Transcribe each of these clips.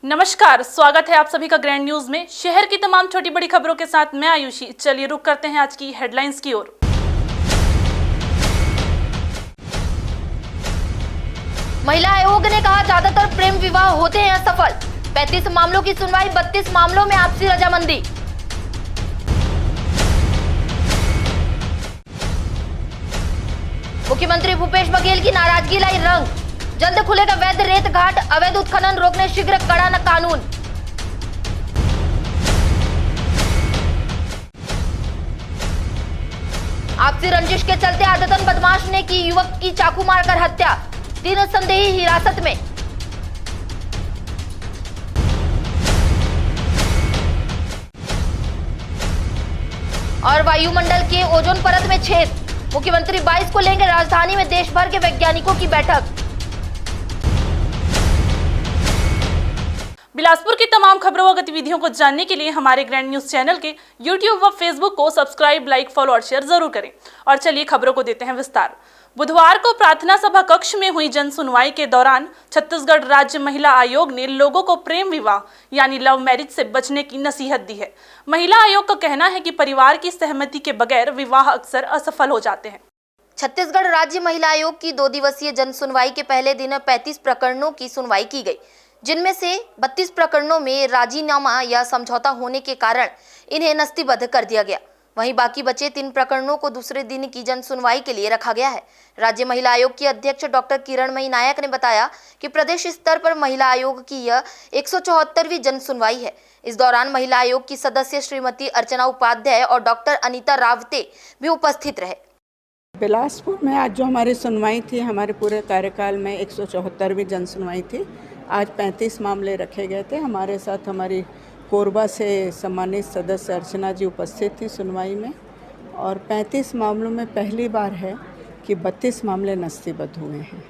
नमस्कार, स्वागत है आप सभी का ग्रैंड न्यूज में। शहर की तमाम छोटी बड़ी खबरों के साथ मैं आयुषी। चलिए रुक करते हैं आज की हेडलाइंस की ओर। महिला आयोग ने कहा ज्यादातर प्रेम विवाह होते हैं असफल। 35 मामलों की सुनवाई, 32 मामलों में आपसी रजामंदी। मुख्यमंत्री भूपेश बघेल की नाराजगी लाई रंग। जल्द खुलेगा वैध रेत घाट, अवैध उत्खनन रोकने शीघ्र कड़ा न कानून। आपसी रंजिश के चलते आदतन बदमाश ने की युवक की चाकू मारकर हत्या, 3 संदेही हिरासत में। और वायुमंडल के ओजोन परत में छेद, मुख्यमंत्री 22 को लेंगे राजधानी में देश भर के वैज्ञानिकों की बैठक। बिलासपुर की तमाम खबरों और गतिविधियों को जानने के लिए हमारे ग्रैंड न्यूज चैनल के यूट्यूब व फेसबुक को सब्सक्राइब, लाइक, फॉलो और शेयर जरूर करें। और चलिए खबरों को देते हैं विस्तार। बुधवार को प्रार्थना सभा कक्ष में हुई जन सुनवाई के दौरान छत्तीसगढ़ राज्य महिला आयोग ने लोगों को प्रेम विवाह यानी लव मैरिज से बचने की नसीहत दी है। महिला आयोग का कहना है कि परिवार की सहमति के बगैर विवाह अक्सर असफल हो जाते हैं। छत्तीसगढ़ राज्य महिला आयोग की 2 दिवसीय जन सुनवाई के पहले दिन 35 प्रकरणों की सुनवाई की गई, जिनमें से 32 प्रकरणों में राजीनामा या समझौता होने के कारण इन्हें नस्तीबद्ध कर दिया गया। वहीं बाकी बचे 3 प्रकरणों को दूसरे दिन की जन सुनवाई के लिए रखा गया है। राज्य महिला आयोग की अध्यक्ष डॉक्टर किरणमयी नायक ने बताया कि प्रदेश स्तर पर महिला आयोग की यह 174वीं जन सुनवाई है। इस दौरान महिला आयोग की सदस्य श्रीमती अर्चना उपाध्याय और डॉक्टर अनीता रावते भी उपस्थित रहे। बिलासपुर में आज जो हमारी सुनवाई थी, हमारे पूरे कार्यकाल में 174वीं जन सुनवाई थी। आज 35 मामले रखे गए थे। हमारे साथ हमारी कोरबा से सम्मानित सदस्य अर्चना जी उपस्थित थी सुनवाई में। और 35 मामलों में पहली बार है कि 32 मामले नस्तीबद्ध हुए हैं।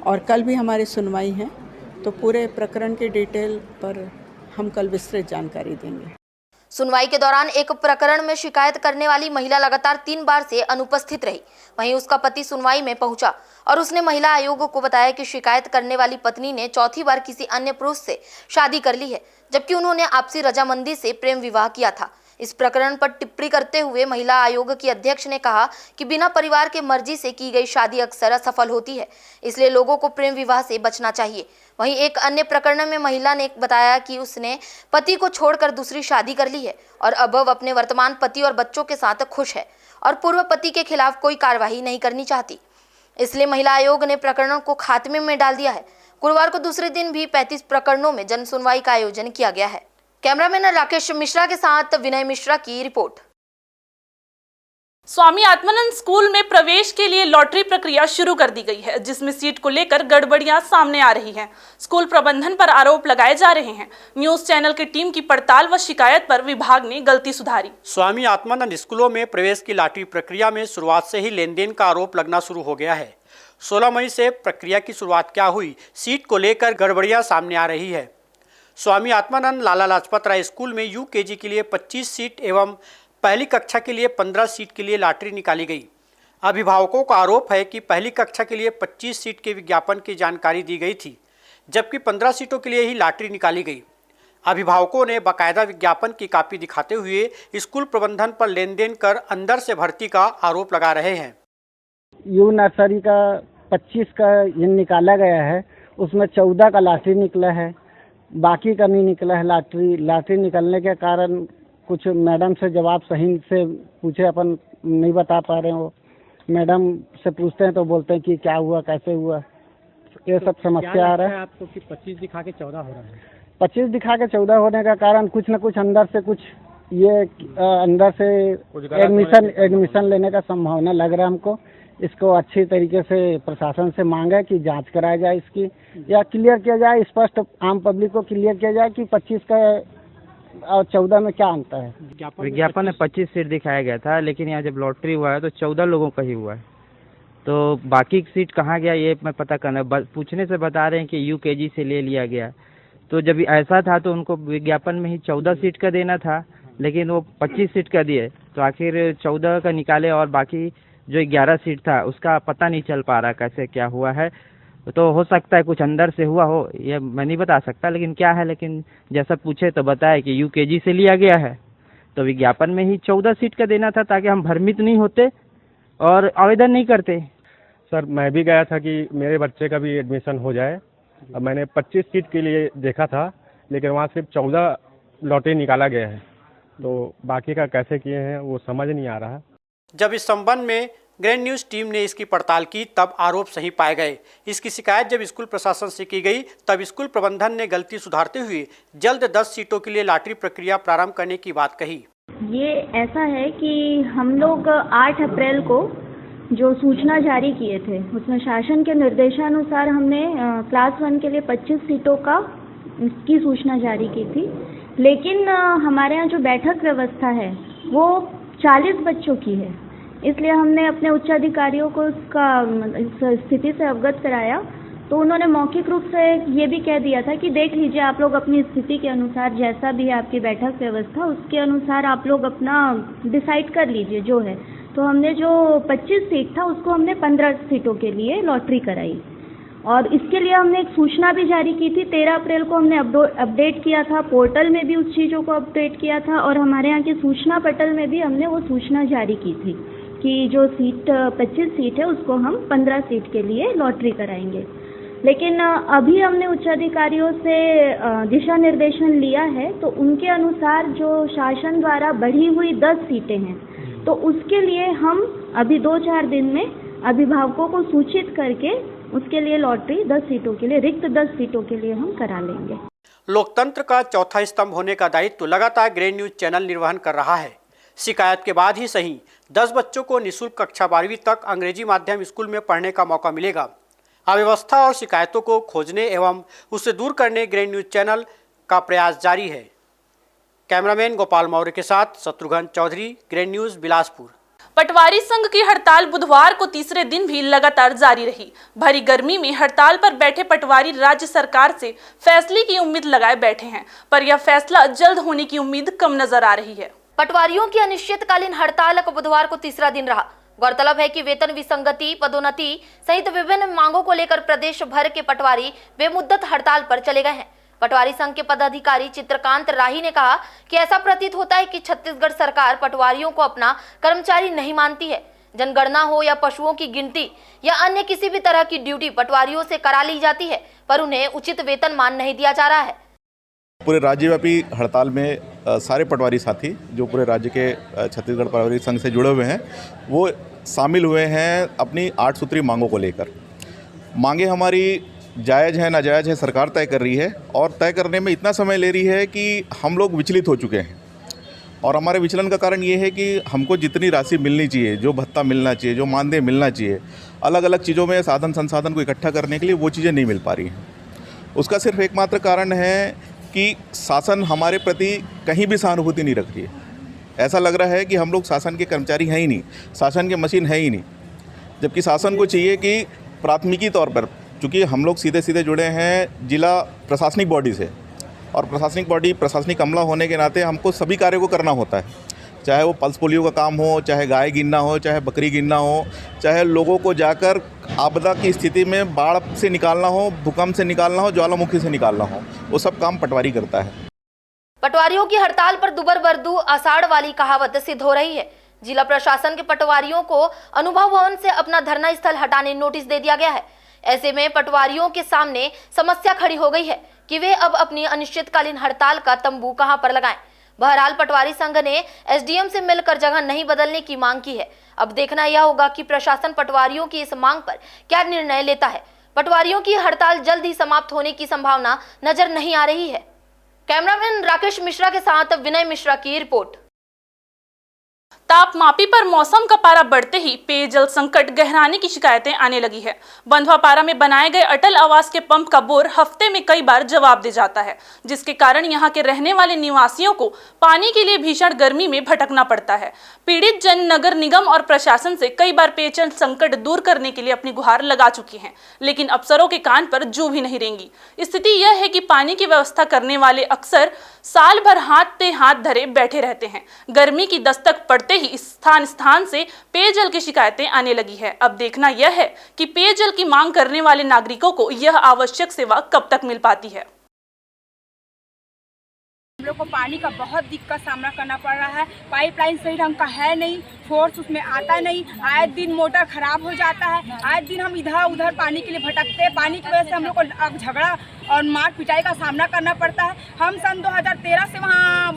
और कल भी हमारी सुनवाई है, तो पूरे प्रकरण की डिटेल पर हम कल विस्तृत जानकारी देंगे। सुनवाई के दौरान एक प्रकरण में शिकायत करने वाली महिला लगातार 3 बार से अनुपस्थित रही। वहीं उसका पति सुनवाई में पहुंचा और उसने महिला आयोग को बताया कि शिकायत करने वाली पत्नी ने चौथी बार किसी अन्य पुरुष से शादी कर ली है, जबकि उन्होंने आपसी रजामंदी से प्रेम विवाह किया था। इस प्रकरण पर टिप्पणी करते हुए महिला आयोग की अध्यक्ष ने कहा कि बिना परिवार के मर्जी से की गई शादी अक्सर असफल होती है, इसलिए लोगों को प्रेम विवाह से बचना चाहिए। वहीं एक अन्य प्रकरण में महिला ने बताया कि उसने पति को छोड़कर दूसरी शादी कर ली है और अब वह अपने वर्तमान पति और बच्चों के साथ खुश है और पूर्व पति के खिलाफ कोई कार्रवाई नहीं करनी चाहती, इसलिए महिला आयोग ने प्रकरणों को खात्मे में डाल दिया है। गुरुवार को दूसरे दिन भी 35 प्रकरणों में जन सुनवाई का आयोजन किया गया है। कैमरामैन राकेश मिश्रा के साथ विनय मिश्रा की रिपोर्ट। स्वामी आत्मानंद स्कूल में प्रवेश के लिए लॉटरी प्रक्रिया शुरू कर दी गई है, जिसमें सीट को लेकर गड़बड़ियां सामने आ रही हैं। स्कूल प्रबंधन पर आरोप लगाए जा रहे हैं। न्यूज चैनल की टीम की पड़ताल व शिकायत पर विभाग ने गलती सुधारी। स्वामी आत्मानंद स्कूलों में प्रवेश की लॉटरी प्रक्रिया में शुरुआत से ही लेन देन का आरोप लगना शुरू हो गया है। 16 मई से प्रक्रिया की शुरुआत क्या हुई, सीट को लेकर गड़बड़ियां सामने आ रही है। स्वामी आत्मानंद लाला लाजपत राय स्कूल में यूकेजी के लिए 25 सीट एवं पहली कक्षा के लिए 15 सीट के लिए लॉटरी निकाली गई। अभिभावकों का आरोप है कि पहली कक्षा के लिए 25 सीट के विज्ञापन की जानकारी दी गई थी, जबकि 15 सीटों के लिए ही लॉटरी निकाली गई। अभिभावकों ने बाकायदा विज्ञापन की कॉपी दिखाते हुए स्कूल प्रबंधन पर लेन देन कर अंदर से भर्ती का आरोप लगा रहे हैं। यू नर्सरी का 25 का ये निकाला गया है, उसमें 14 का लॉटरी निकला है, बाकी का नहीं निकला है। लॉटरी निकलने के कारण कुछ मैडम से जवाब सही से पूछे अपन नहीं बता पा रहे हो। मैडम से पूछते हैं तो बोलते हैं कि क्या हुआ, कैसे हुआ, ये सब समस्या आ रहा है। आपको कि 25 दिखा के 14 हो रहा है? 25 दिखा के 14 होने का कारण कुछ न कुछ अंदर से अंदर से एडमिशन लेने का संभावना लग रहा है हमको। इसको अच्छी तरीके से प्रशासन से मांगा कि जांच कराया जाए इसकी, या क्लियर किया जाए, स्पष्ट आम पब्लिक को क्लियर किया जाए कि 25 का और 14 में क्या अंतर है। विज्ञापन में 25 सीट दिखाया गया था, लेकिन यहाँ जब लॉटरी हुआ है तो 14 लोगों का ही हुआ है। तो बाकी सीट कहाँ गया ये मैं पता करना, पूछने से बता रहे हैं कि यूकेजी से ले लिया गया। तो जब ऐसा था तो उनको विज्ञापन में ही 14 सीट का देना था, लेकिन वो 25 सीट का दिए, तो आखिर 14 का निकाले और बाकी जो 11 सीट था उसका पता नहीं चल पा रहा कैसे क्या हुआ है। तो हो सकता है कुछ अंदर से हुआ हो, ये मैं नहीं बता सकता, लेकिन क्या है, लेकिन जैसा पूछे तो बताए कि यूकेजी से लिया गया है। तो विज्ञापन में ही 14 सीट का देना था ताकि हम भ्रमित नहीं होते और आवेदन नहीं करते। सर मैं भी गया था कि मेरे बच्चे का भी एडमिशन हो जाए। अब मैंने 25 सीट के लिए देखा था, लेकिन वहाँ सिर्फ 14 लॉटरी निकाला गया है, तो बाकी का कैसे किए हैं वो समझ नहीं आ रहा। जब इस संबंध में ग्रैंड न्यूज़ टीम ने इसकी पड़ताल की तब आरोप सही पाए गए। इसकी शिकायत जब स्कूल प्रशासन से की गई तब स्कूल प्रबंधन ने गलती सुधारते हुए जल्द 10 सीटों के लिए लॉटरी प्रक्रिया प्रारंभ करने की बात कही। ये ऐसा है कि हम लोग 8 अप्रैल को जो सूचना जारी किए थे उसमें शासन के निर्देशानुसार हमने क्लास 1 के लिए 25 सीटों की सूचना जारी की थी, लेकिन हमारे यहाँ जो बैठक व्यवस्था है वो 40 बच्चों की है, इसलिए हमने अपने उच्चाधिकारियों को उसका स्थिति से अवगत कराया। तो उन्होंने मौखिक रूप से ये भी कह दिया था कि देख लीजिए आप लोग अपनी स्थिति के अनुसार, जैसा भी है आपकी बैठक व्यवस्था उसके अनुसार आप लोग अपना डिसाइड कर लीजिए जो है। तो हमने जो 25 सीट था उसको हमने 15 सीटों के लिए लॉटरी कराई और इसके लिए हमने एक सूचना भी जारी की थी। 13 अप्रैल को हमने अपडेट किया था, पोर्टल में भी उस चीज़ों को अपडेट किया था और हमारे यहाँ की सूचना पटल में भी हमने वो सूचना जारी की थी कि जो सीट 25 सीट है उसको हम 15 सीट के लिए लॉटरी कराएंगे। लेकिन अभी हमने उच्चाधिकारियों से दिशा निर्देशन लिया है, तो उनके अनुसार जो शासन द्वारा बढ़ी हुई 10 सीटें हैं तो उसके लिए हम अभी 2-4 दिन में अभिभावकों को सूचित करके उसके लिए लॉटरी 10 सीटों के लिए, रिक्त 10 सीटों के लिए हम करा लेंगे। लोकतंत्र का चौथा स्तंभ होने का दायित्व लगातार ग्रैंड न्यूज़ चैनल निर्वहन कर रहा है। शिकायत के बाद ही सही 10 बच्चों को निःशुल्क कक्षा 12वीं तक अंग्रेजी माध्यम स्कूल में पढ़ने का मौका मिलेगा। अव्यवस्था और शिकायतों को खोजने एवं उससे दूर करने ग्रैंड न्यूज़ चैनल का प्रयास जारी है। कैमरामैन गोपाल मौर्य के साथ शत्रुघ्न चौधरी, ग्रैंड न्यूज़ बिलासपुर। पटवारी संघ की हड़ताल बुधवार को तीसरे दिन भी लगातार जारी रही। भरी गर्मी में हड़ताल पर बैठे पटवारी राज्य सरकार से फैसले की उम्मीद लगाए बैठे हैं, पर यह फैसला जल्द होने की उम्मीद कम नजर आ रही है। पटवारियों की अनिश्चितकालीन हड़ताल का बुधवार को तीसरा दिन रहा। गौरतलब है कि वेतन विसंगति, पदोन्नति सहित विभिन्न मांगों को लेकर प्रदेश भर के पटवारी बेमुद्दत हड़ताल पर चले गए हैं। पटवारी संघ के पदाधिकारी चित्रकांत राही ने कहा कि ऐसा प्रतीत होता है कि छत्तीसगढ़ सरकार पटवारियों को अपना कर्मचारी नहीं मानती है। जनगणना हो या पशुओं की गिनती या अन्य किसी भी तरह की ड्यूटी पटवारियों से करा ली जाती है, पर उन्हें उचित वेतनमान नहीं दिया जा रहा है। पूरे राज्यव्यापी हड़ताल में सारे पटवारी साथी जो पूरे राज्य के छत्तीसगढ़ पटवारी संघ से जुड़े हुए हैं वो शामिल हुए हैं अपनी 8 सूत्री मांगों को लेकर। मांगे हमारी जायज़ है नाजायज़ है सरकार तय कर रही है और तय करने में इतना समय ले रही है कि हम लोग विचलित हो चुके हैं। और हमारे विचलन का कारण ये है कि हमको जितनी राशि मिलनी चाहिए, जो भत्ता मिलना चाहिए, जो मानदेय मिलना चाहिए, अलग अलग चीज़ों में साधन संसाधन को इकट्ठा करने के लिए वो चीज़ें नहीं मिल पा रही हैं। उसका सिर्फ एकमात्र कारण है कि शासन हमारे प्रति कहीं भी सहानुभूति नहीं रख रही है। ऐसा लग रहा है कि हम लोग शासन के कर्मचारी हैं ही नहीं, शासन के मशीन है ही नहीं, जबकि शासन को चाहिए कि प्राथमिकी तौर पर, चूँकि हम लोग सीधे सीधे जुड़े हैं जिला प्रशासनिक बॉडी से और प्रशासनिक बॉडी प्रशासनिक अमला होने के नाते हमको सभी कार्यों को करना होता है, चाहे वो पल्स पोलियो का काम हो, चाहे गाय गिनना हो, चाहे बकरी गिनना हो, चाहे लोगों को जाकर आपदा की स्थिति में बाढ़ से निकालना हो, भूकंप से निकालना हो, ज्वालामुखी से निकालना हो, वो सब काम पटवारी करता है। पटवारियों की हड़ताल पर दुबर बरदू आषाढ़ वाली कहावत सिद्ध हो रही है। जिला प्रशासन के पटवारियों को अनुभव भवन से अपना धरना स्थल हटाने नोटिस दे दिया गया है। ऐसे में पटवारियों के सामने समस्या खड़ी हो गई है कि वे अब अपनी अनिश्चितकालीन हड़ताल का तंबू कहां पर लगाएं। बहरहाल पटवारी संघ ने एसडीएम से मिलकर जगह नहीं बदलने की मांग की है। अब देखना यह होगा कि प्रशासन पटवारियों की इस मांग पर क्या निर्णय लेता है। पटवारियों की हड़ताल जल्द ही समाप्त होने की संभावना नजर नहीं आ रही है। कैमरामैन राकेश मिश्रा के साथ विनय मिश्रा की रिपोर्ट। तापमापी पर मौसम का पारा बढ़ते ही पेयजल संकट गहराने की शिकायतें आने लगी है। बंधवापारा में बनाए गए अटल आवास के पंप का बोर हफ्ते में कई बार जवाब दे जाता है, जिसके कारण यहां के रहने वाले निवासियों को पानी के लिए भीषण गर्मी में भटकना पड़ता है। पीड़ित जन नगर निगम और प्रशासन से कई बार पेयजल संकट दूर करने के लिए अपनी गुहार लगा चुकी हैं, लेकिन अफसरों के कान पर जू भी नहीं रेंगी। स्थिति यह है कि पानी की व्यवस्था करने वाले अक्सर साल भर हाथ पे हाथ धरे बैठे रहते हैं। गर्मी की दस्तक पड़ते ही स्थान स्थान से पेयजल की शिकायतें आने लगी है। अब देखना यह है कि पेयजल की मांग करने वाले नागरिकों को यह आवश्यक सेवा कब तक मिल पाती है। हम लोग को पानी का बहुत दिक्कत का सामना करना पड़ रहा है। पाइपलाइन सही ढंग का है नहीं, फोर्स उसमें आता नहीं, आए दिन मोटर खराब हो जाता है, आए दिन हम इधर उधर पानी के लिए भटकते हैं। पानी की वजह से हम लोग को अब झगड़ा और मार पिटाई का सामना करना पड़ता है। हम सन 2013 से वहाँ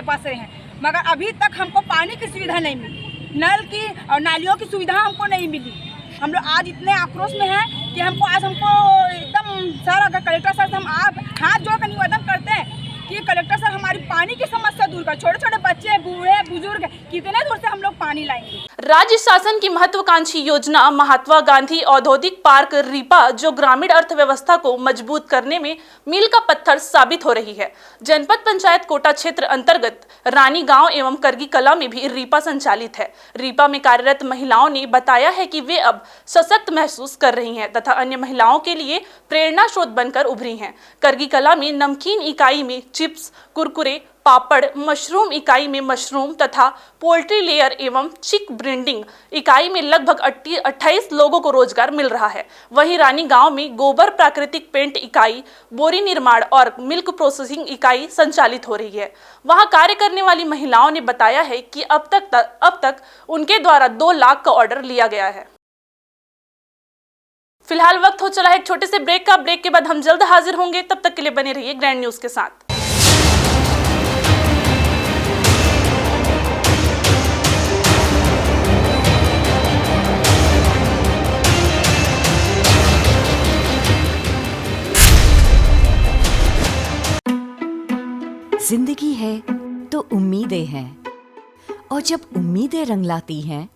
बस रहे हैं, मगर अभी तक हमको पानी की सुविधा नहीं मिली, नल की और नालियों की सुविधा हमको नहीं मिली। हम लोग आज इतने आक्रोश में हैं कि हमको एकदम सर, अगर कलेक्टर सर से हम आप हाथ जोड़कर निवेदन करते हैं कि कलेक्टर सर हमारी पानी की समस्या दूर कर। छोटे छोटे बच्चे, बूढ़े बुजुर्ग, कितने दूर से हम लोग पानी लाएंगे। राज्य शासन की महत्वाकांक्षी योजना महात्मा गांधी औद्योगिक पार्क रीपा, जो ग्रामीण अर्थव्यवस्था को मजबूत करने में मील का पत्थर साबित हो रही है। जनपद पंचायत कोटा क्षेत्र अंतर्गत रानी गांव एवं करगी कला में भी रीपा संचालित है। रीपा में कार्यरत महिलाओं ने बताया है कि वे अब सशक्त महसूस कर रही हैं तथा अन्य महिलाओं के लिए प्रेरणा स्रोत बनकर उभरी हैं। करगी कला में नमकीन इकाई में चिप्स, कुरकुरे, पापड़, मशरूम इकाई में मशरूम तथा पोल्ट्री लेयर एवं चिक ब्रीडिंग इकाई में लगभग 28 लोगों को रोजगार मिल रहा है। वहीं रानी गांव में गोबर प्राकृतिक पेंट इकाई, बोरी निर्माण और मिल्क प्रोसेसिंग इकाई संचालित हो रही है। वहां कार्य करने वाली महिलाओं ने बताया है कि अब तक उनके द्वारा 2 लाख का ऑर्डर लिया गया है। फिलहाल वक्त हो चला है एक छोटे से ब्रेक का। ब्रेक के बाद हम जल्द हाजिर होंगे, तब तक के लिए बने रहिए ग्रैंड न्यूज के साथ। जिंदगी है तो उम्मीदें हैं, और जब उम्मीदें रंग लाती हैं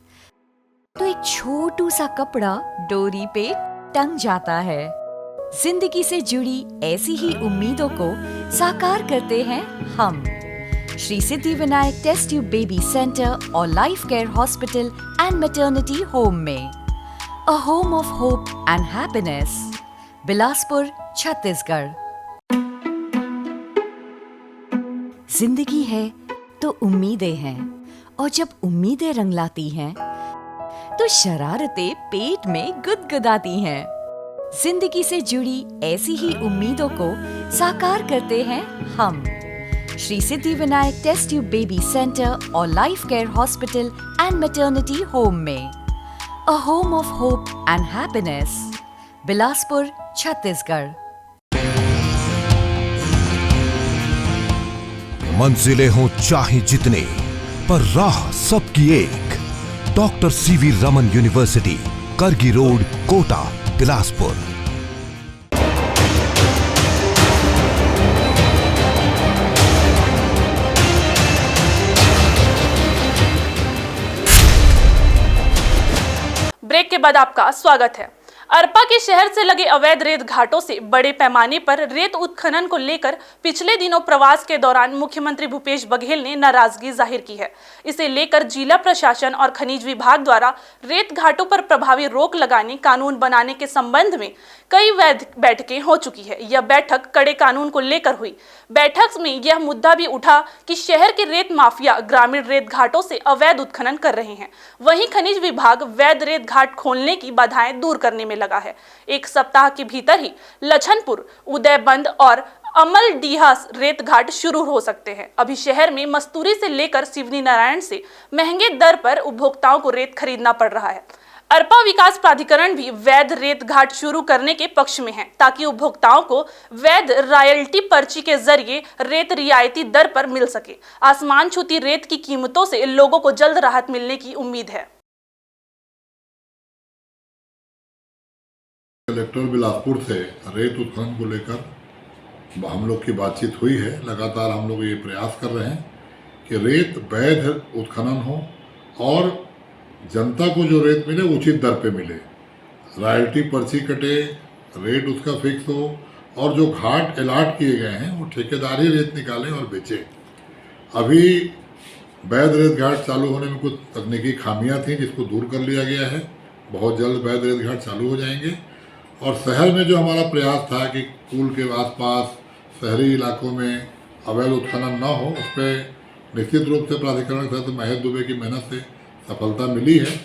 तो एक छोटू सा कपड़ा डोरी पे टंग जाता है। जिंदगी से जुड़ी ऐसी ही उम्मीदों को साकार करते हैं हम Shri Siddhi Vinayak test tube baby centre और life care hospital and maternity home में। A home of hope and happiness, Bilaspur, Chhattisgarh. जिंदगी है तो उम्मीदें हैं, और जब उम्मीदें रंग लाती हैं तो शरारतें पेट में गुदगुदाती हैं। जिंदगी से जुड़ी ऐसी ही उम्मीदों को साकार करते हैं हम Shri Siddhi Vinayak test tube baby centre और life care hospital and maternity home में। A home of hope and happiness, Bilaspur, Chhattisgarh. मंजिलें हों चाहे जितने, पर राह सबकी एक। Doctor CV Raman university, Kargi road, Kota, Bilaspur. Break के बाद आपका स्वागत है। अरपा के शहर से लगे अवैध रेत घाटों से बड़े पैमाने पर रेत उत्खनन को लेकर पिछले दिनों प्रवास के दौरान मुख्यमंत्री भूपेश बघेल ने नाराजगी जाहिर की है। इसे लेकर जिला प्रशासन और खनिज विभाग द्वारा रेत घाटों पर प्रभावी रोक लगाने, कानून बनाने के संबंध में कई बैठकें हो चुकी है। यह बैठक कड़े कानून को लेकर हुई। बैठक में यह मुद्दा भी उठा कि शहर के रेत माफिया ग्रामीण रेत घाटों से अवैध उत्खनन कर रहे हैं। वहीं खनिज विभाग वैध रेत घाट खोलने की बाधाएं दूर करने में लगा है। एक सप्ताह के भीतर ही लछनपुर, उदयबंद और अमलडीहा रेत घाट शुरू हो सकते हैं। अभी शहर में मस्तूरी से लेकर सिवनी नारायण से महंगे दर पर उपभोक्ताओं को रेत खरीदना पड़ रहा है। अरपा विकास प्राधिकरण भी वैध रेत घाट शुरू करने के पक्ष में है, ताकि उपभोक्ताओं को वैध रॉयल्टी पर्ची के जरिए रेत रियायती दर पर मिल सके। आसमान छूती रेत की कीमतों से लोगों को जल्द राहत मिलने की उम्मीद है। कलेक्टर बिलासपुर से रेत उत्खनन को लेकर हम लोग की बातचीत हुई है। लगातार हम लोग ये प्रयास कर रहे हैं कि रेत वैध उत्खनन हो और जनता को जो रेत मिले उचित दर पे मिले, रॉयल्टी पर्ची कटे, रेट उसका फिक्स हो, और जो घाट अलाट किए गए हैं वो ठेकेदार ही रेत निकालें और बेचें। अभी वैध रेत घाट चालू होने में कुछ तकनीकी खामियां थी, जिसको दूर कर लिया गया है। बहुत जल्द वैध रेत घाट चालू हो जाएंगे। और शहर में जो हमारा प्रयास था कि पुल के आसपास शहरी इलाकों में अवैध उत्खनन न हो, उस पर निश्चित रूप से प्राधिकरण के साथ महेश दुबे की मेहनत से सफलता मिली है।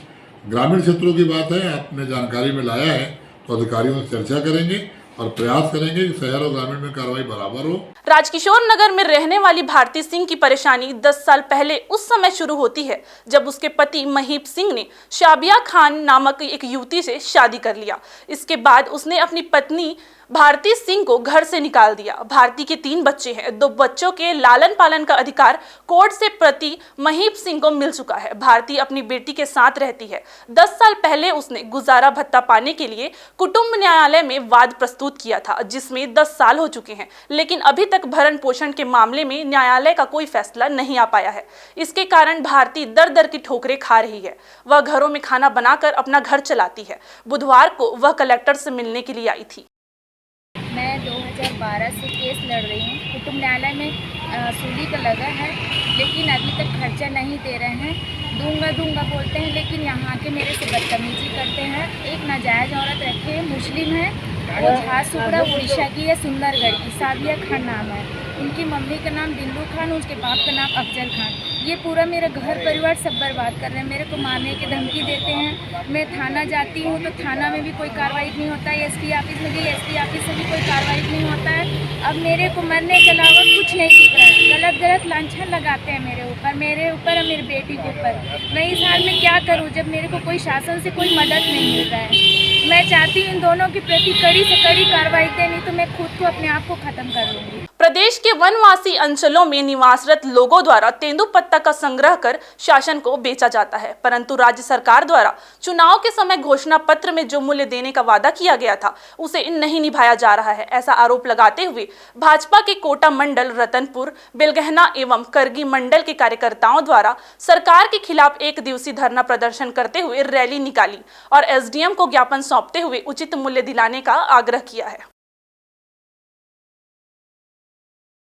ग्रामीण क्षेत्रों की बात है, आपने जानकारी में लाया है तो अधिकारियों से चर्चा करेंगे और प्रयास करेंगे कि शहर और ग्रामीण में कार्रवाई बराबर हो। राजकिशोर नगर में रहने वाली भारती सिंह की परेशानी 10 साल पहले उस समय शुरू होती है जब उसके पति महीप सिंह ने शाबिया खान नामक एक युवती से शादी कर लिया। इसके बाद उसने अपनी पत्नी भारती सिंह को घर से निकाल दिया। भारती के 3 बच्चे हैं। 2 बच्चों के लालन पालन का अधिकार कोर्ट से पति महीप सिंह को मिल चुका है। भारती अपनी बेटी के साथ रहती है। 10 साल पहले उसने गुजारा भत्ता पाने के लिए कुटुंब न्यायालय में वाद प्रस्तुत किया था, जिसमें 10 साल हो चुके हैं, लेकिन अभी तक भरण पोषण के मामले में न्यायालय का कोई फैसला नहीं आ पाया है। इसके कारण भारती दर दर की ठोकरें खा रही है। वह घरों में खाना बनाकर अपना घर चलाती है। बुधवार को वह कलेक्टर से मिलने के लिए आई थी। मैं 2012 से केस लड़ रही हूँ। कुटुंब न्यायालय में सूली का लगा है, लेकिन अभी तक खर्चा नहीं दे रहे हैं। दूंगा बोलते हैं, लेकिन यहाँ के मेरे से बदतमीजी करते हैं। एक नाजायज़ औरत रखे हैं, मुस्लिम है, वो झारसुगड़ा उड़ीसा की है, सुंदरगढ़ की, साबिया खान नाम है। उनकी मम्मी का नाम बिंदु खान, उसके बाप का नाम अफजल खान। ये पूरा मेरा घर परिवार सब बर्बाद कर रहे हैं। मेरे को मारने की धमकी देते हैं। मैं थाना जाती हूँ तो थाना में भी कोई कार्रवाई नहीं होता है। एसपी ऑफिस में गई, एसपी ऑफिस में भी कोई कार्रवाई नहीं होता है। अब मेरे को मरने के अलावा कुछ नहीं दिख रहा है। गलत लांछन लगाते हैं मेरे ऊपर और मेरी बेटी के ऊपर। मैं इस हाल में क्या करूँ जब मेरे को कोई शासन से कोई मदद नहीं मिल रहा है। मैं चाहती हूँ इन दोनों के प्रति कड़ी से कड़ी कार्रवाई दें, नहीं तो मैं खुद को अपने आप को खत्म कर लूँगी। प्रदेश के वनवासी अंचलों में निवासरत लोगों द्वारा तेंदुपत्ता का संग्रह कर शासन को बेचा जाता है, परंतु राज्य सरकार द्वारा चुनाव के समय घोषणा पत्र में जो मूल्य देने का वादा किया गया था उसे नहीं निभाया जा रहा है। ऐसा आरोप लगाते हुए भाजपा के कोटा मंडल, रतनपुर, बेलगहना एवं करगी मंडल के कार्यकर्ताओं द्वारा सरकार के खिलाफ 1 दिवसीय धरना प्रदर्शन करते हुए रैली निकाली और एसडीएम को ज्ञापन सौंपते हुए उचित मूल्य दिलाने का आग्रह किया है।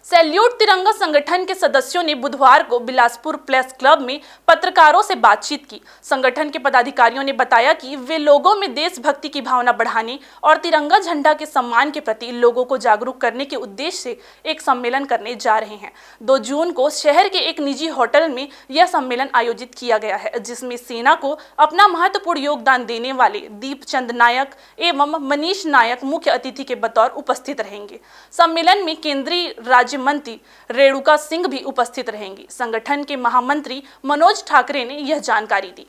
सैल्यूट तिरंगा संगठन के सदस्यों ने बुधवार को बिलासपुर प्रेस क्लब में पत्रकारों से बातचीत की। संगठन के पदाधिकारियों ने बताया कि वे लोगों में देशभक्ति की भावना बढ़ाने और तिरंगा झंडा के सम्मान के प्रति लोगों को जागरूक करने के उद्देश्य से एक सम्मेलन करने जा रहे हैं। 2 जून को शहर के एक निजी होटल में यह सम्मेलन आयोजित किया गया है, जिसमें सेना को अपना महत्वपूर्ण योगदान देने वाले दीपचंद नायक एवं मनीष नायक मुख्य अतिथि के बतौर उपस्थित रहेंगे। सम्मेलन में केंद्रीय राज्य मंत्री रेणुका सिंह भी उपस्थित रहेंगी। संगठन के महामंत्री मनोज ठाकरे ने यह जानकारी दी।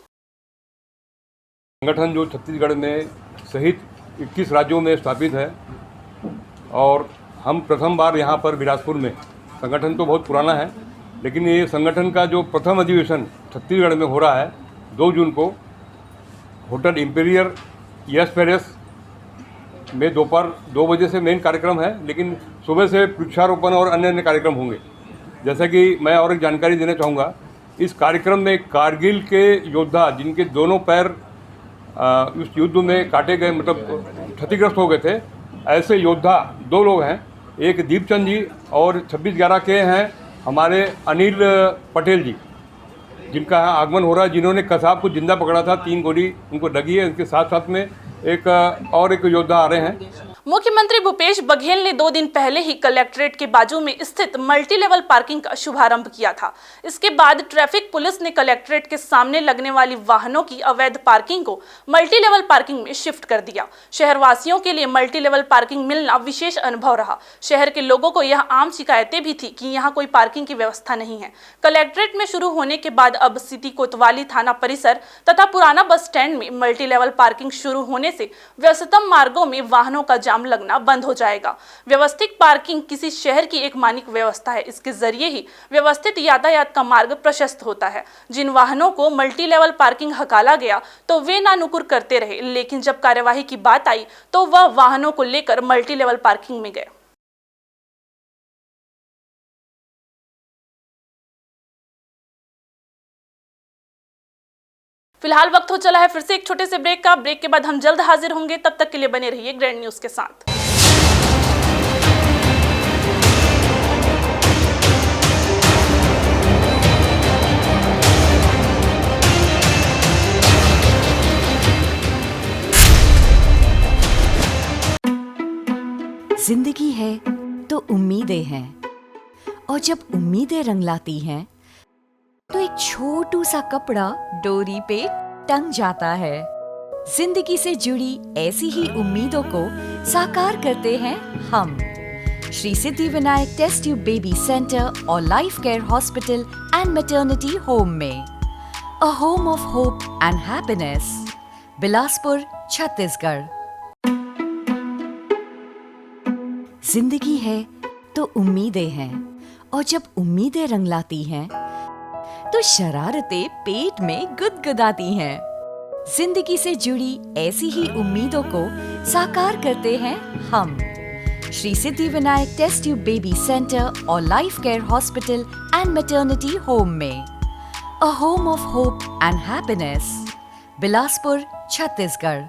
संगठन जो छत्तीसगढ़ में सहित 21 राज्यों में स्थापित है और हम प्रथम बार यहाँ पर बिलासपुर में, संगठन तो बहुत पुराना है, लेकिन ये संगठन का जो प्रथम अधिवेशन छत्तीसगढ़ में हो रहा है 2 जून को होटल इंपीरियर यस पैलेस में दोपहर 2 बजे से मेन कार्यक्रम है, लेकिन सुबह से वृक्षारोपण और अन्य कार्यक्रम होंगे। जैसा कि मैं और एक जानकारी देना चाहूँगा, इस कार्यक्रम में कारगिल के योद्धा जिनके दोनों पैर उस युद्ध में काटे गए, मतलब क्षतिग्रस्त हो गए थे, ऐसे योद्धा 2 लोग हैं। एक दीपचंद जी और 26/11 के हैं हमारे अनिल पटेल जी, जिनका आगमन हो रहा है, जिन्होंने कसाब को जिंदा पकड़ा था, 3 गोली उनको लगी है। उनके साथ साथ में एक योद्धा आ रहे हैं। मुख्यमंत्री भूपेश बघेल ने 2 दिन पहले ही कलेक्ट्रेट के बाजू में स्थित मल्टी लेवल पार्किंग का शुभारंभ किया था। इसके बाद ट्रैफिक पुलिस ने कलेक्ट्रेट के सामने लगने वाली वाहनों की अवैध पार्किंग को मल्टी लेवल पार्किंग में शिफ्ट कर दिया। शहरवासियों के लिए मल्टी लेवल पार्किंग मिलना विशेष अनुभव रहा। शहर के लोगों को यह आम शिकायतें भी थी कि यहाँ कोई पार्किंग की व्यवस्था नहीं है। कलेक्ट्रेट में शुरू होने के बाद अब सिटी कोतवाली थाना परिसर तथा पुराना बस स्टैंड में मल्टी लेवल पार्किंग शुरू होने से व्यस्ततम मार्गों में वाहनों का जाम लगना बंद हो जाएगा। व्यवस्थित पार्किंग किसी शहर की एक मानक व्यवस्था है। इसके जरिए ही व्यवस्थित यातायात का मार्ग प्रशस्त होता है। जिन वाहनों को मल्टी लेवल पार्किंग हकाला गया तो वे नानुकुर करते रहे, लेकिन जब कार्यवाही की बात आई तो वह वाहनों को लेकर मल्टी लेवल पार्किंग में गए। फिलहाल वक्त हो चला है फिर से एक छोटे से ब्रेक का। ब्रेक के बाद हम जल्द हाजिर होंगे, तब तक के लिए बने रहिए ग्रैंड न्यूज के साथ। जिंदगी है तो उम्मीदें हैं, और जब उम्मीदें रंग लाती हैं तो एक छोटू सा कपड़ा डोरी पे टंग जाता है। जिंदगी से जुड़ी ऐसी ही उम्मीदों को साकार करते हैं हम। Shri Siddhi Vinayak test tube baby centre और life care hospital and maternity home में। A home of hope and happiness, Bilaspur, Chhattisgarh. जिंदगी है तो उम्मीदें हैं, और जब उम्मीदें रंग लाती हैं तो शरारतें पेट में गुदगुदाती हैं। जिंदगी से जुड़ी ऐसी ही उम्मीदों को साकार करते हैं हम। Shri Siddhi Vinayak test tube baby centre और life care hospital and maternity home में। A home of hope and happiness, Bilaspur, Chhattisgarh.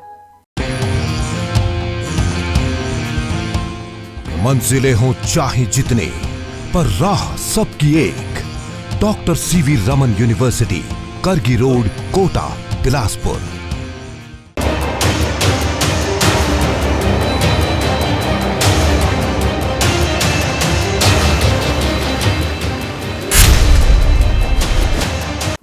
मंजिलें हों चाहे जितने, पर राह सबकी एक। Doctor CV Raman university, Kargi road, Kota, Bilaspur.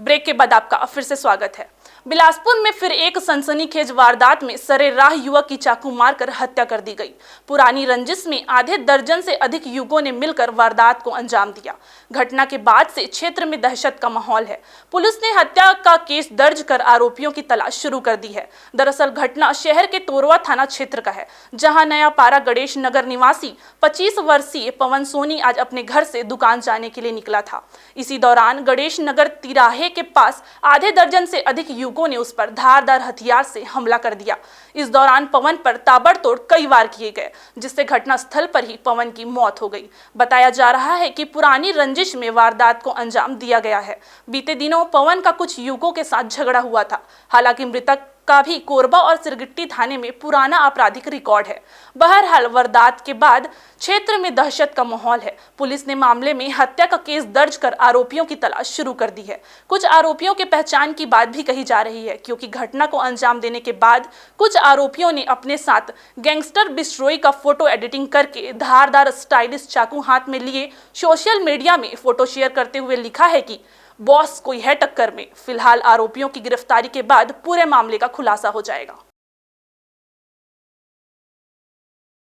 Break के बाद आपका फिर से स्वागत है। बिलासपुर में फिर एक सनसनीखेज वारदात में सरेराह युवक की चाकू मारकर हत्या कर दी गई। पुरानी रंजिश में आधे दर्जन से अधिक युवकों ने मिलकर वारदात को अंजाम दिया। घटना के बाद से क्षेत्र में दहशत का माहौल है। पुलिस ने हत्या का केस दर्ज कर आरोपियों की तलाश शुरू कर दी है। दरअसल घटना शहर के तोरवा थाना क्षेत्र का है, जहां नया पारा गणेश नगर निवासी 25 वर्षीय पवन सोनी आज अपने घर से दुकान जाने के लिए निकला था। इसी दौरान गणेश नगर तिराहे के पास आधे दर्जन से अधिक युवकों ने उस पर धारदार हथियार से हमला कर दिया। इस दौरान पवन पर ताबड़तोड़ कई वार किए गए, जिससे घटनास्थल पर ही पवन की मौत हो गई। बताया जा रहा है कि पुरानी रंजिश में वारदात को अंजाम दिया गया है। बीते दिनों पवन का कुछ युवकों के साथ झगड़ा हुआ था। हालांकि मृतक का भी कोरबा और सिरगिट्टी थाने में पुराना आपराधिक रिकॉर्ड है। बहरहाल वारदात के बाद क्षेत्र में दहशत का माहौल है। पुलिस ने मामले में हत्या का केस दर्ज कर आरोपियों की तलाश शुरू कर दी है। कुछ आरोपियों के पहचान की बात भी कही जा रही है, क्योंकि घटना को अंजाम देने के बाद कुछ आरोपियों ने अपने साथ गैंगस्टर बिश्नोई का फोटो एडिटिंग करके धारदार स्टाइलिश चाकू हाथ में लिए सोशल मीडिया में फोटो शेयर करते हुए लिखा है कि बॉस कोई है टक्कर में। फिलहाल आरोपियों की गिरफ्तारी के बाद पूरे मामले का खुलासा हो जाएगा।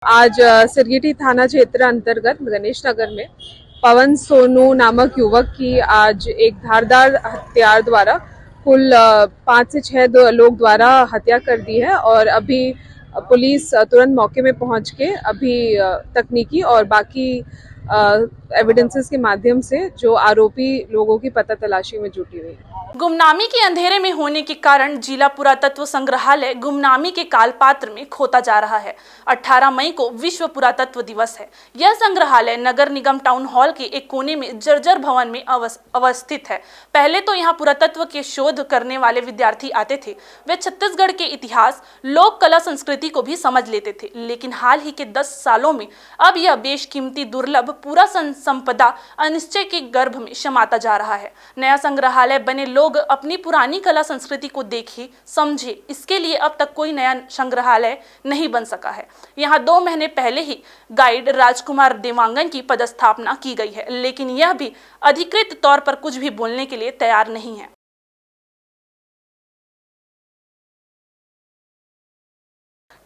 आज सिरगिटी थाना क्षेत्र अंतर्गत गणेश नगर में पवन सोनू नामक युवक की आज एक धारदार हथियार द्वारा कुल 5 से 6 लोग द्वारा हत्या कर दी है। और अभी पुलिस तुरंत मौके में पहुंच के अभी तकनीकी और बाकी एविडेंसेस के माध्यम से जो आरोपी लोगों की पता तलाशी में जुटी हुई है। गुमनामी के अंधेरे में होने के कारण जिला पुरातत्व संग्रहालय गुमनामी के कालपात्र में खोता जा रहा है। 18 मई को विश्व पुरातत्व दिवस है। यह संग्रहालय नगर निगम टाउन हॉल के एक कोने में जर्जर भवन में अवस्थित है। पहले तो यहाँ पुरातत्व के शोध करने वाले विद्यार्थी आते थे। वे छत्तीसगढ़ के इतिहास, लोक कला, संस्कृति को भी समझ लेते थे। लेकिन हाल ही के 10 सालों में अब यह बेशकीमती दुर्लभ पूरा संपदा अनिश्चय के गर्भ में समाता जा रहा है। नया संग्रहालय बने लोग अपनी पुरानी कला संस्कृति को देखे, समझे, इसके लिए अब तक कोई नया संग्रहालय नहीं बन सका है। यहाँ 2 महीने पहले ही गाइड राजकुमार देवांगन की पदस्थापना की गई है, लेकिन यह भी अधिकृत तौर पर कुछ भी बोलने के लिए तैयार नहीं है।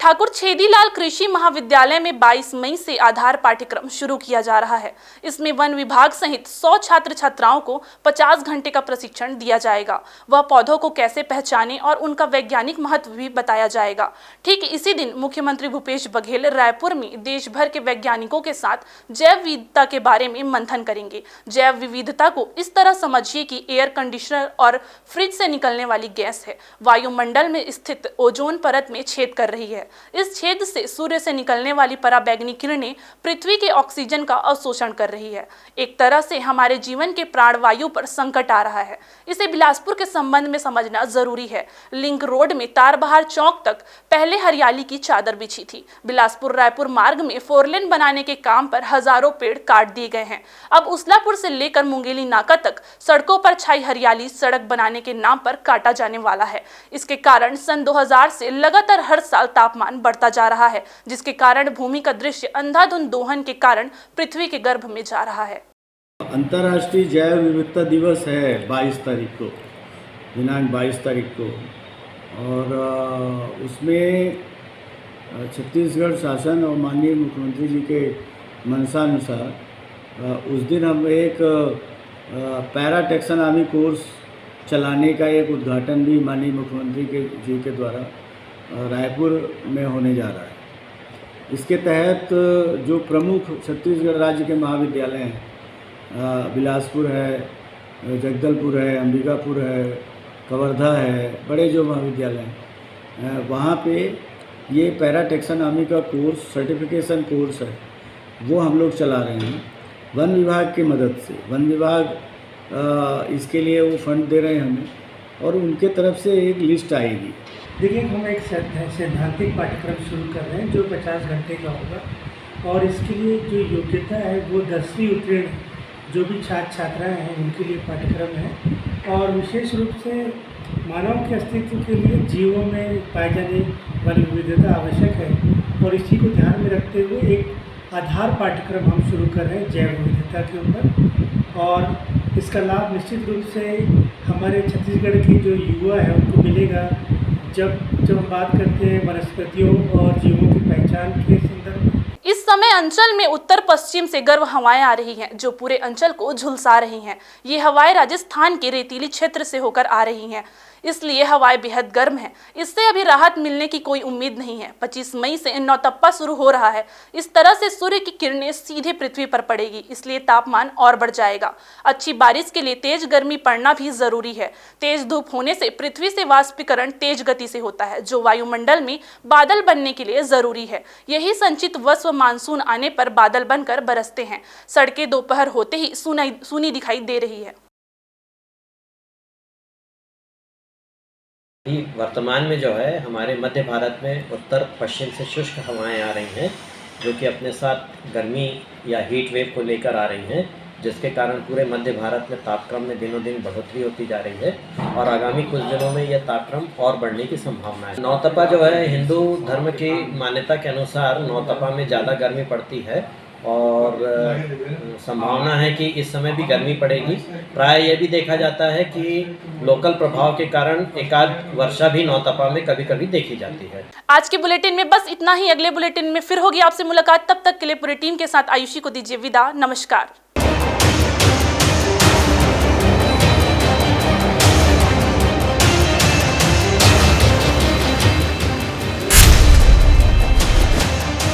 ठाकुर छेदीलाल कृषि महाविद्यालय में 22 मई से आधार पाठ्यक्रम शुरू किया जा रहा है। इसमें वन विभाग सहित 100 छात्र छात्राओं को 50 घंटे का प्रशिक्षण दिया जाएगा। वह पौधों को कैसे पहचाने और उनका वैज्ञानिक महत्व भी बताया जाएगा। ठीक इसी दिन मुख्यमंत्री भूपेश बघेल रायपुर में देश भर के वैज्ञानिकों के साथ जैव विविधता के बारे में मंथन करेंगे। जैव विविधता को इस तरह समझिए कि एयर कंडीशनर और फ्रिज से निकलने वाली गैस है। वायुमंडल में स्थित ओजोन परत में छेद कर रही है। इस छेद से सूर्य से निकलने वाली पराबैंगनी किरणें पृथ्वी के ऑक्सीजन का अवशोषण कर रही है। एक तरह से हमारे जीवन के प्राणवायु पर संकट आ रहा है। इसे बिलासपुर के संबंध में समझना जरूरी है। लिंक रोड में तारबहार चौक तक पहले हरियाली की चादर बिछी थी। बिलासपुर रायपुर मार्ग में 4 लेन बनाने के काम पर हजारों पेड़ काट दिए गए हैं। अब उसलापुर से लेकर मुंगेली नाका तक सड़कों पर छाई हरियाली सड़क बनाने के नाम पर काटा जाने वाला है। इसके कारण सन 2000 से लगातार हर साल तापमान बढ़ता जा रहा है, जिसके कारण भूमि का दृश्य अंधाधुंध दोहन के कारण पृथ्वी के गर्भ में जा रहा है। अंतर्राष्ट्रीय जैव विविधता दिवस है 22 तारीख को, दिनांक 22 तारीख को, और उसमें छत्तीसगढ़ शासन और माननीय मुख्यमंत्री जी के मंशानुसार उस दिन हम एक पैरा टैक्सोनॉमी कोर्स चलाने का एक उद्घाटन भी माननीय मुख्यमंत्री जी के द्वारा रायपुर में होने जा रहा है। इसके तहत जो प्रमुख छत्तीसगढ़ राज्य के महाविद्यालय हैं, बिलासपुर है, जगदलपुर है, अंबिकापुर है, कवर्धा है, बड़े जो महाविद्यालय हैं, वहाँ पे ये पैरा टैक्सोनॉमी का कोर्स, सर्टिफिकेशन कोर्स है, वो हम लोग चला रहे हैं वन विभाग की मदद से। वन विभाग इसके लिए वो फंड दे रहे हैं हमें, और उनके तरफ से एक लिस्ट आएगी। देखिए, हम एक सैद्धांतिक पाठ्यक्रम शुरू कर रहे हैं जो 50 घंटे का होगा, और इसके लिए जो योग्यता है वो 10वीं उत्तीर्ण जो भी छात्र छात्राएँ हैं उनके लिए पाठ्यक्रम है। और विशेष रूप से मानव के अस्तित्व के लिए जीवों में पाए जाने वाली विविधता आवश्यक है, और इसी को ध्यान में रखते हुए एक आधार पाठ्यक्रम हम शुरू कर रहे हैं जैव विविधता के ऊपर। और इसका लाभ निश्चित रूप से हमारे छत्तीसगढ़ के जो युवा है उनको मिलेगा। जब हम बात करते हैं वनस्पतियों और जीवों की पहचान के संदर्भ में, इस समय अंचल में उत्तर पश्चिम से गर्म हवाएं आ रही हैं, जो पूरे अंचल को झुलसा रही हैं। ये हवाएं राजस्थान के रेतीली क्षेत्र से होकर आ रही हैं, इसलिए हवाएं बेहद गर्म हैं। इससे अभी राहत मिलने की कोई उम्मीद नहीं है। 25 मई से नौतप्पा शुरू हो रहा है। इस तरह से सूर्य की किरणें सीधे पृथ्वी पर पड़ेगी, इसलिए तापमान और बढ़ जाएगा। अच्छी बारिश के लिए तेज गर्मी पड़ना भी जरूरी है। तेज धूप होने से पृथ्वी से वाष्पीकरण तेज गति से होता है, जो वायुमंडल में बादल बनने के लिए जरूरी है। यही संचित वस्व मानसून आने पर बादल बनकर बरसते हैं। सड़कें दोपहर होते ही सूनी दिखाई दे रही है। वर्तमान में जो है हमारे मध्य भारत में उत्तर पश्चिम से शुष्क हवाएं आ रही हैं, जो कि अपने साथ गर्मी या हीट वेव को लेकर आ रही हैं, जिसके कारण पूरे मध्य भारत में तापक्रम में दिनों दिन बढ़ोतरी होती जा रही है, और आगामी कुछ दिनों में यह तापक्रम और बढ़ने की संभावना है। नौतपा जो है हिंदू धर्म की मान्यता के अनुसार नौतपा में ज़्यादा गर्मी पड़ती है, और संभावना है कि इस समय भी गर्मी पड़ेगी। प्राय ये भी देखा जाता है कि लोकल प्रभाव के कारण एकाध वर्षा भी नौतपा में कभी कभी देखी जाती है। आज के बुलेटिन में बस इतना ही। अगले बुलेटिन में फिर होगी आपसे मुलाकात। तब तक के लिए पूरी टीम के साथ आयुषी को दीजिए विदा। नमस्कार।